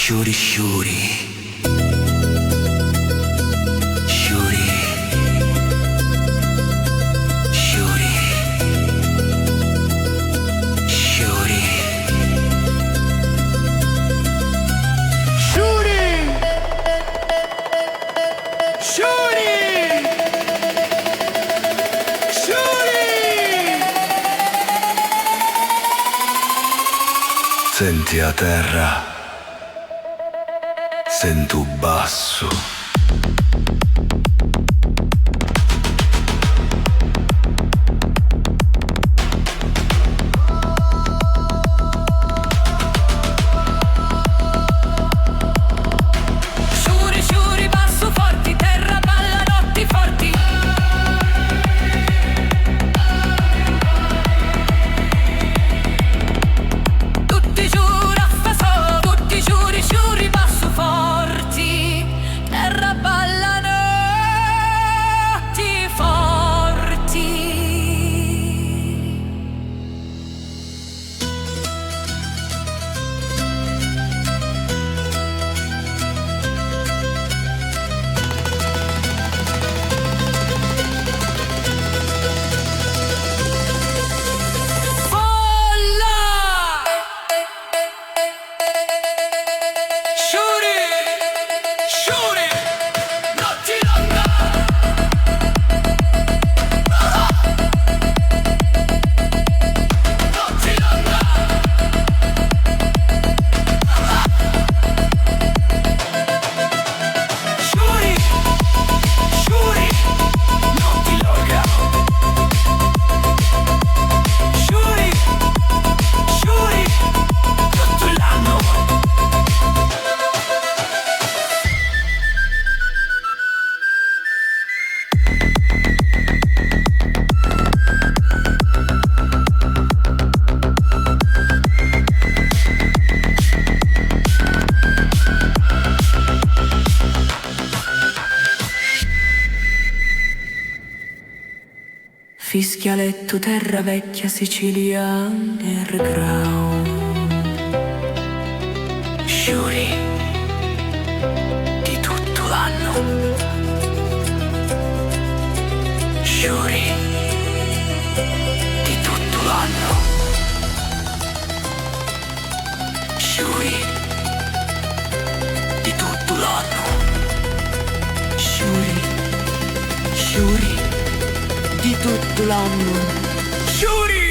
Shuri Shuri Shuri Shuri Shuri Shuri Shuri Senti a terra, sento basso. Shuri, shuri, basso forti, terra balla, notti forti. Tutti giù, raffaso, tutti shuri, shuri, basso forti, terra balla, notti forti. Bolla! Shuri, shuri, notti longa. Notti longa. Shuri, shuri, notti longa. Shuri, shuri, tutto l'anno. Fischialetto, terra vecchia, Sicilia, underground. Shuri, di tutto l'anno. Shuri, di tutto l'anno. Shuri, di tutto l'anno. Shuri, shuri, di tutto l'anno. Shuri!